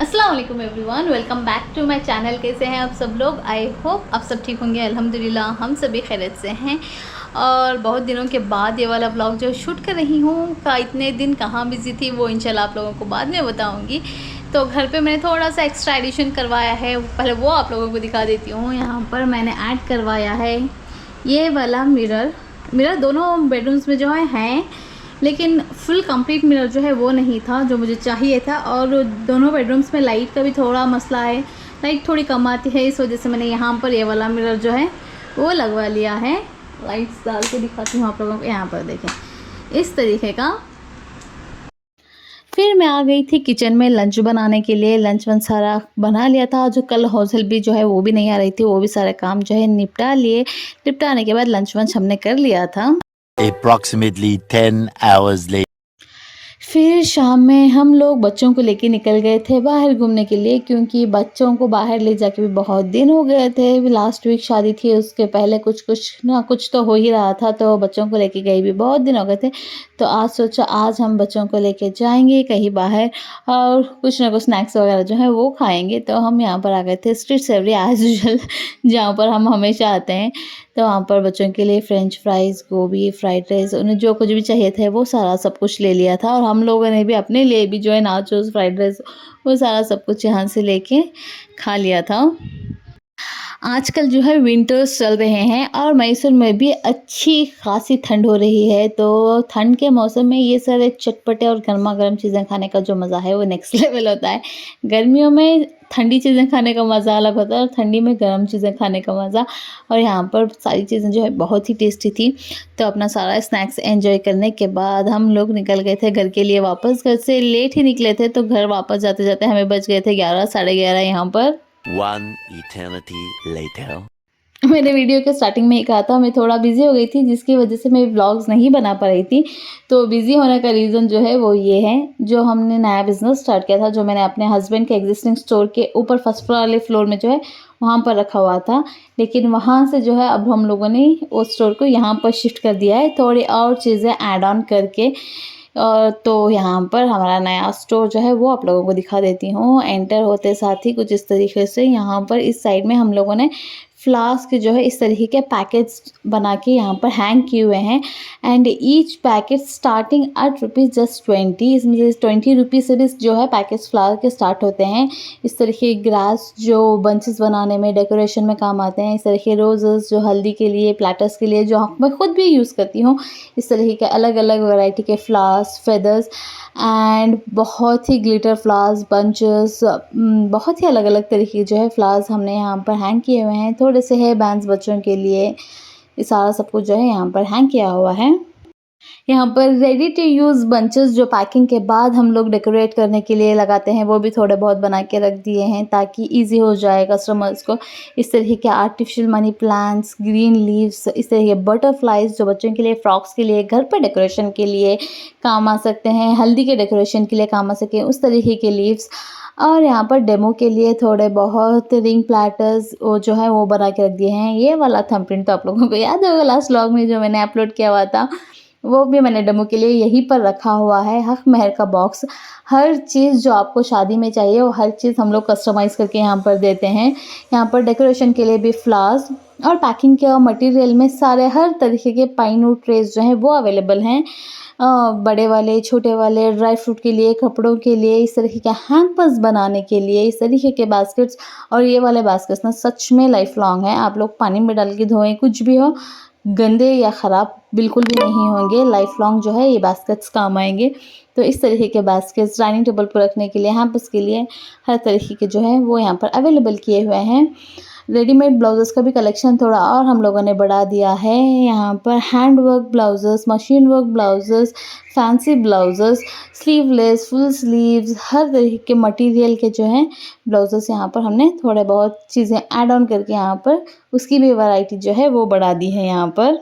अस्सलाम वालेकुम everyone, welcome back to my channel. कैसे हैं आप सब लोग? आई होप आप सब ठीक होंगे। अल्हम्दुलिल्लाह हम सभी खैरियत से हैं। और बहुत दिनों के बाद ये वाला ब्लॉग जो शूट कर रही हूँ का इतने दिन कहाँ बिज़ी थी वो इंशाल्लाह आप लोगों को बाद में बताऊँगी। तो घर पे मैंने थोड़ा सा एक्स्ट्रा एडिशन करवाया है, पहले वो आप लोगों को दिखा देती हूँ। यहाँ पर मैंने ऐड करवाया है ये वाला मिरर दोनों बेडरूम्स में जो है, लेकिन फुल कंप्लीट मिरर जो है वो नहीं था जो मुझे चाहिए था। और दोनों बेडरूम्स में लाइट का भी थोड़ा मसला है, लाइट थोड़ी कम आती है, इस वजह से मैंने यहाँ पर ये वाला मिरर जो है वो लगवा लिया है। लाइट्स डाल के दिखाती हूँ आप लोगों को। यहाँ पर देखें इस तरीके का। फिर मैं आ गई थी किचन में लंच बनाने के लिए। लंच वन सारा बना लिया था। जो कल हौसल भी जो है वो भी नहीं आ रही थी, वो भी सारे काम जो है निपटा लिए। निपटाने के बाद लंच वंच हमने कर लिया था। Approximately 10 hours later. फिर शाम में हम लोग बच्चों को लेके निकल गए थे बाहर घूमने के लिए, क्योंकि बच्चों को बाहर ले जाके भी बहुत दिन हो गए थे। लास्ट वीक शादी थी, उसके पहले कुछ ना कुछ तो हो ही रहा था, तो बच्चों को लेके गए भी बहुत दिन हो गए थे। तो आज सोचा आज हम बच्चों को लेके जाएंगे कहीं बाहर और कुछ ना कुछ स्नैक्स वगैरह जो है वो खाएंगे। तो हम यहाँ पर आ गए थे स्ट्रीट सेवरी एज यूजुअल, जहाँ पर हम हमेशा आते हैं। तो वहाँ पर बच्चों के लिए फ्रेंच फ्राइज़, गोभी, फ्राइड राइस, उन्हें जो कुछ भी चाहिए था वो सारा सब कुछ ले लिया था। और हम लोगों ने भी अपने लिए भी जो है नाचोस, फ्राइड राइस, वो सारा सब कुछ यहाँ से लेके खा लिया था। आजकल जो है विंटर्स चल रहे हैं और मैसूर में भी अच्छी खासी ठंड हो रही है। तो ठंड के मौसम में ये सारे चटपटे और गर्मा गर्म चीज़ें खाने का जो मज़ा है वो नेक्स्ट लेवल होता है। गर्मियों में ठंडी चीज़ें खाने का मज़ा अलग होता है और ठंडी में गर्म चीज़ें खाने का मज़ा। और यहाँ पर सारी चीज़ें जो है बहुत ही टेस्टी थी। तो अपना सारा स्नैक्स एंजॉय करने के बाद हम लोग निकल गए थे घर के लिए वापस। घर से लेट ही निकले थे, तो घर वापस जाते जाते हमें बज गए थे 11 साढ़े 11 यहाँ पर। One eternity later. मैंने वीडियो के स्टार्टिंग में ही कहा था मैं थोड़ा बिज़ी हो गई थी, जिसकी वजह से मैं व्लॉग्स नहीं बना पा रही थी। तो बिज़ी होने का रीज़न जो है वो ये है, जो हमने नया बिज़नेस स्टार्ट किया था, जो मैंने अपने हस्बैंड के एग्जिस्टिंग स्टोर के ऊपर फर्स्ट वाले फ्लोर में जो है वहाँ पर रखा हुआ था। लेकिन वहाँ से जो है अब हम लोगों ने उस स्टोर को यहाँ पर शिफ्ट कर दिया है, थोड़ी और चीज़ें ऐड ऑन करके। और तो यहाँ पर हमारा नया स्टोर जो है वो आप लोगों को दिखा देती हूँ। एंटर होते साथ ही कुछ इस तरीके से यहाँ पर इस साइड में हम लोगों ने फ्लास्क जो है इस तरीके के पैकेट्स बना के यहाँ पर हैंग किए हुए हैं। And each packet starting at ₹20। इसमें से 20 रुपीज़ से भी जो है पैकेट्स फ्लावर के स्टार्ट होते हैं। इस तरीके ग्रास जो बंचेस बनाने में डेकोरेशन में काम आते हैं। इस तरह के रोजेस जो हल्दी के लिए, प्लेटर्स के लिए, जो मैं खुद भी यूज़ करती हूँ। इस तरीके के अलग अलग वैरायटी के फ्लावर्स, फेदर्स एंड बहुत ही ग्लिटर फ्लावर्स, बंचेस, बहुत ही अलग अलग तरीके के जो है फ्लावर्स हमने यहाँ पर हैंग किए हुए हैं। थोड़े से हेयर बैंड्स बच्चों के लिए, ये सारा सब कुछ जो है यहाँ पर हैंग किया हुआ है। यहाँ पर रेडी टू यूज़ बंचेस जो पैकिंग के बाद हम लोग डेकोरेट करने के लिए लगाते हैं, वो भी थोड़े बहुत बना के रख दिए हैं ताकि इजी हो जाए कस्टमर्स को। इस तरह के artificial money plants, green leaves, इस तरह के बटरफ्लाइज जो बच्चों के लिए, फ्रॉक्स के लिए, घर पे डेकोरेशन के लिए काम आ सकते हैं, हल्दी के डेकोरेशन के लिए काम आ सके, उस तरीके के लीव्स। और यहाँ पर डेमो के लिए थोड़े बहुत रिंग प्लेटर्स वो जो है वो बना के रख दिए हैं। ये वाला थंबप्रिंट तो आप लोगों को याद होगा लास्ट व्लॉग में जो मैंने अपलोड किया हुआ था, वो भी मैंने डेमो के लिए यहीं पर रखा हुआ है। हक महर का बॉक्स, हर चीज़ जो आपको शादी में चाहिए वो हर चीज़ हम लोग कस्टमाइज़ करके यहाँ पर देते हैं। यहाँ पर डेकोरेशन के लिए भी फ्लावर्स और पैकिंग के मटेरियल में सारे हर तरीके के पाइन ट्रेस जो हैं वो अवेलेबल हैं। बड़े वाले, छोटे वाले, ड्राई फ्रूट के लिए, कपड़ों के लिए, इस तरीके के हैम्पर्स बनाने के लिए, इस तरीके के बास्केट्स। और ये वाले बास्केट्स ना सच में लाइफ लॉन्ग हैं। आप लोग पानी में डाल के धोएं, कुछ भी हो, गंदे या ख़राब बिल्कुल भी नहीं होंगे। लाइफ लॉन्ग जो है ये बास्केट्स काम आएंगे। तो इस तरीके के बास्केट्स डाइनिंग टेबल पर रखने के लिए, हैम्पर्स के लिए, हर तरीके के जो है वो यहाँ पर अवेलेबल किए हुए हैं। रेडीमेड ब्लाउजेस का भी कलेक्शन थोड़ा और हम लोगों ने बढ़ा दिया है। यहाँ पर hand work blouses, machine work blouses, fancy blouses, sleeveless, full sleeves, हर तरीके के मटेरियल के जो हैं ब्लाउजेस यहाँ पर हमने थोड़े बहुत चीज़ें ऐड ऑन करके यहाँ पर उसकी भी वैरायटी जो है वो बढ़ा दी है यहाँ पर।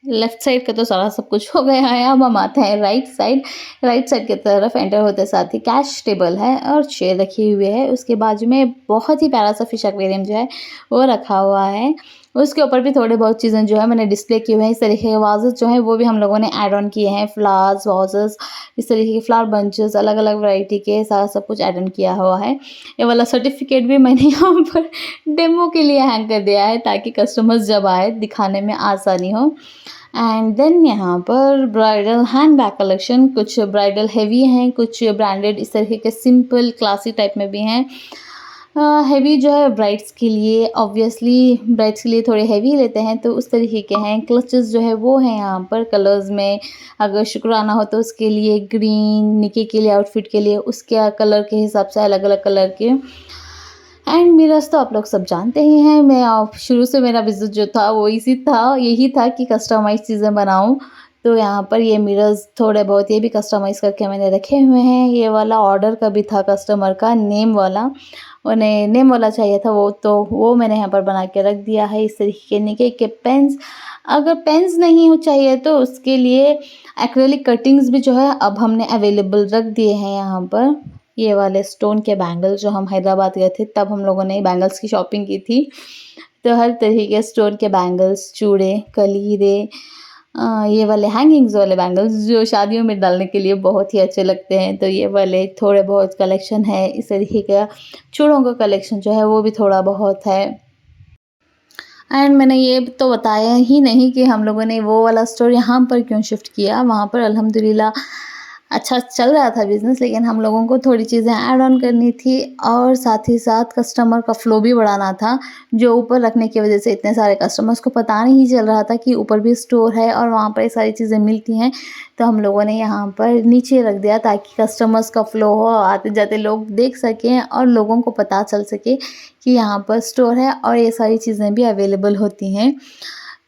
लेफ़्ट साइड का तो सारा सब कुछ हो गया है। अब हम आते हैं राइट साइड की तरफ एंटर होते साथ ही कैश टेबल है और चेयर रखी हुई है। उसके बाजू में बहुत ही प्यारा सा फिश एक्वेरियम जो है वो रखा हुआ है। उसके ऊपर भी थोड़े बहुत चीज़ें जो है मैंने डिस्प्ले किए हुए हैं। इस तरीके के वाजेस जो हैं वो भी हम लोगों ने ऐड ऑन किए हैं। फ्लावर्स, वाजेस, इस तरीके के फ्लावर बंचेस, अलग-अलग वैरायटी के सारा सब कुछ ऐड ऑन किया हुआ है। ये वाला सर्टिफिकेट भी मैंने यहाँ पर डेमो के लिए हैंग कर दिया है ताकि कस्टमर्स जब आए दिखाने में आसानी हो। एंड देन यहाँ पर ब्राइडल हैंडबैग कलेक्शन, कुछ ब्राइडल हेवी हैं, कुछ ब्रांडेड इस तरीके के सिंपल क्लासी टाइप में भी हैं। हेवी जो है ब्राइड्स के लिए, ऑब्वियसली ब्राइड्स के लिए थोड़े हेवी लेते हैं तो उस तरीके के हैं। क्लचेस जो है वो हैं यहाँ पर कलर्स में। अगर शुक्राना हो तो उसके लिए ग्रीन, निकी के लिए आउटफिट के लिए उसके कलर के हिसाब से अलग-अलग कलर के। एंड मिरर्स तो आप लोग सब जानते ही हैं। मैं शुरू से मेरा बिज़नेस जो था वो यही था कि कस्टमाइज़ चीज़ें बनाऊँ। तो यहाँ पर ये मिरर्स थोड़े बहुत ये भी कस्टमाइज़ करके मैंने रखे हुए हैं। ये वाला ऑर्डर का भी था कस्टमर का नेम वाला, उन्हें नेम वाला चाहिए था वो मैंने यहाँ पर बना के रख दिया है। इस तरीके के निके के पेन्स, अगर पेन्स नहीं हो चाहिए तो उसके लिए एक्रेलिक कटिंग्स भी जो है अब हमने अवेलेबल रख दिए हैं यहाँ पर। ये वाले स्टोन के बैंगल जो हम हैदराबाद गए थे तब हम लोगों ने बैंगल्स की शॉपिंग की थी। तो हर तरीके के स्टोन के बैंगल्स, चूड़े, कलीरे, ये वाले हैंगिंग्स वाले बैंगल्स जो शादियों में डालने के लिए बहुत ही अच्छे लगते हैं। तो ये वाले थोड़े बहुत कलेक्शन है। इस तरीके का चूड़ों का कलेक्शन जो है वो भी थोड़ा बहुत है। एंड मैंने ये तो बताया ही नहीं कि हम लोगों ने वो वाला स्टोर यहाँ पर क्यों शिफ्ट किया। वहाँ पर अल्हम्दुलिल्लाह अच्छा चल रहा था बिज़नेस, लेकिन हम लोगों को थोड़ी चीज़ें ऐड ऑन करनी थी और साथ ही साथ कस्टमर का फ़्लो भी बढ़ाना था। जो ऊपर रखने की वजह से इतने सारे कस्टमर्स को पता नहीं चल रहा था कि ऊपर भी स्टोर है और वहाँ पर ये सारी चीज़ें मिलती हैं। तो हम लोगों ने यहाँ पर नीचे रख दिया ताकि कस्टमर्स का फ़्लो हो, आते-जाते लोग देख सकें और लोगों को पता चल सके कि यहाँ पर स्टोर है और ये सारी चीज़ें भी अवेलेबल होती हैं।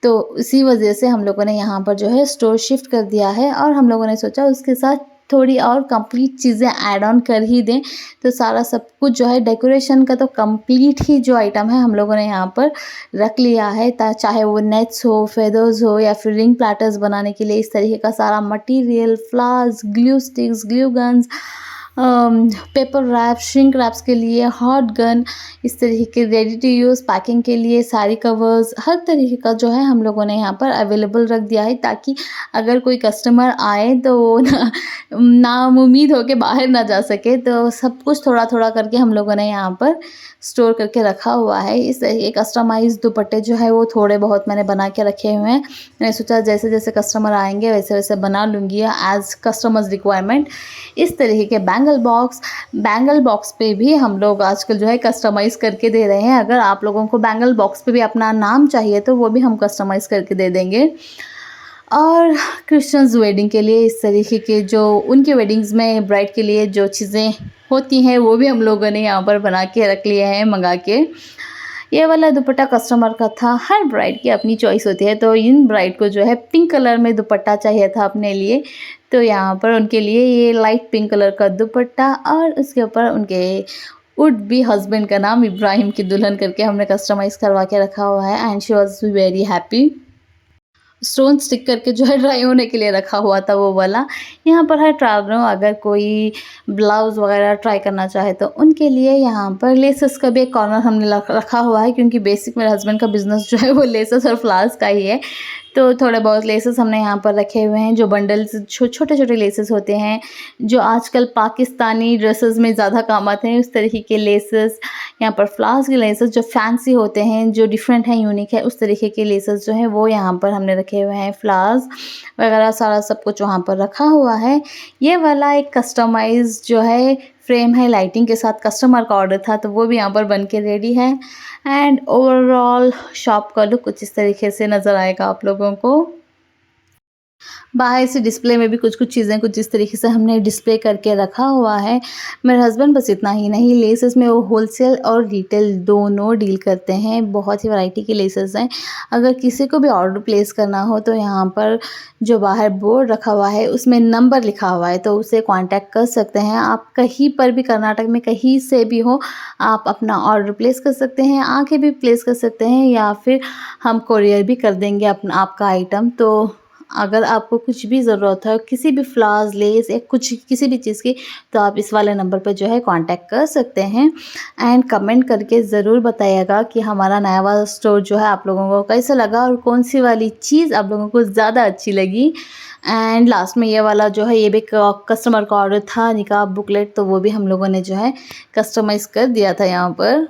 तो इसी वजह से हम लोगों ने यहाँ पर जो है स्टोर शिफ्ट कर दिया है और हम लोगों ने सोचा उसके साथ थोड़ी और कंप्लीट चीज़ें ऐड ऑन कर ही दें। तो सारा सब कुछ जो है डेकोरेशन का तो कंप्लीट ही जो आइटम है हम लोगों ने यहाँ पर रख लिया है। चाहे वो नेट्स हो, फेदर्स हो या फिर रिंग प्लैटर्स बनाने के लिए इस तरीके का सारा material, flowers, glue sticks, glue guns, paper wrap, shrink wraps के लिए हॉट गन, इस तरीके के रेडी टू यूज़ पैकिंग के लिए सारी कवर्स, हर तरीके का जो है हम लोगों ने यहाँ पर अवेलेबल रख दिया है ताकि अगर कोई कस्टमर आए तो वो नाउम्मीद होके बाहर ना जा सके। तो सब कुछ थोड़ा-थोड़ा करके हम लोगों ने यहाँ पर स्टोर करके रखा हुआ है। इस तरीके कस्टमाइज़ दुपट्टे जो है वो थोड़े बहुत मैंने बना के रखे हुए हैं। मैंने सोचा जैसे-जैसे कस्टमर आएँगे वैसे-वैसे बना लूँगी एज़ कस्टमर्स रिक्वायरमेंट। इस तरीके के बैंगल बॉक्स पे भी हम लोग आजकल जो है कस्टमाइज़ करके दे रहे हैं। अगर आप लोगों को बैंगल बॉक्स पे भी अपना नाम चाहिए तो वो भी हम कस्टमाइज़ करके दे देंगे। और क्रिश्चियंस वेडिंग के लिए इस तरीके के जो उनकी वेडिंग्स में ब्राइड के लिए जो चीज़ें होती हैं वो भी हम लोगों ने यहाँ पर बना के रख लिए हैं मंगा के। ये वाला दुपट्टा कस्टमर का था। हर ब्राइड की अपनी चॉइस होती है, तो इन ब्राइड को जो है पिंक कलर में दुपट्टा चाहिए था अपने लिए, तो यहाँ पर उनके लिए ये लाइट पिंक कलर का दुपट्टा और उसके ऊपर उनके वुड बी हस्बैंड का नाम इब्राहिम की दुल्हन करके हमने कस्टमाइज़ करवा के रखा हुआ है। And she was very happy. Stone stick करके जो है ड्राई होने के लिए रखा हुआ था वो वाला। यहाँ पर है ट्राउज़रों, अगर कोई ब्लाउज़ वगैरह ट्राई करना चाहे तो उनके लिए यहाँ पर लेसेस का भी एक कॉर्नर हमने रखा हुआ है, क्योंकि बेसिक मेरे हस्बैंड का बिज़नेस जो है वो लेसेस और फ्लावर्स का ही है। तो थोड़े बहुत लेसेस हमने यहाँ पर रखे हुए हैं, जो बंडल्स छोटे-छोटे लेसेस होते हैं, जो आजकल पाकिस्तानी ड्रेसेस में ज़्यादा काम आते हैं, उस तरीके के लेसेस। यहाँ पर फ्लावर्स के लेसेस जो फैंसी होते हैं, जो डिफरेंट हैं, यूनिक है, उस तरीके के लेसेस जो हैं वो यहाँ पर हमने रखे हुए हैं। फ्लावर्स वगैरह सारा सब कुछ वहाँ पर रखा हुआ है। ये वाला एक कस्टमाइज़ जो है फ्रेम है लाइटिंग के साथ, कस्टमर का ऑर्डर था, तो वो भी यहाँ पर बन के रेडी है। एंड ओवरऑल शॉप का लुक कुछ इस तरीके से नज़र आएगा आप लोगों को। बाहर से डिस्प्ले में भी कुछ-कुछ चीज़ें कुछ इस तरीके से हमने डिस्प्ले करके रखा हुआ है। मेरे हस्बैंड बस इतना ही नहीं, लेसेस में वो होलसेल और रिटेल दोनों डील करते हैं। बहुत ही वैरायटी की लेसेस हैं। अगर किसी को भी ऑर्डर प्लेस करना हो तो यहाँ पर जो बाहर बोर्ड रखा हुआ है उसमें नंबर लिखा हुआ है, तो उसे कॉन्टैक्ट कर सकते हैं। आप कहीं पर भी कर्नाटक में कहीं से भी हो, आप अपना ऑर्डर प्लेस कर सकते हैं, आके भी प्लेस कर सकते हैं, या फिर हम कोरियर भी कर देंगे आपका आइटम। तो अगर आपको कुछ भी ज़रूरत है किसी भी फ्लावर्स, लेस या कुछ किसी भी चीज़ की, तो आप इस वाले नंबर पर जो है कांटेक्ट कर सकते हैं। एंड कमेंट करके ज़रूर बताइएगा कि हमारा नया वाला स्टोर जो है आप लोगों को कैसा लगा और कौन सी वाली चीज़ आप लोगों को ज़्यादा अच्छी लगी। एंड लास्ट में ये वाला जो है ये भी कस्टमर का ऑर्डर था, निकाब बुकलेट, तो वो भी हम लोगों ने जो है कस्टमाइज़ कर दिया था यहाँ पर।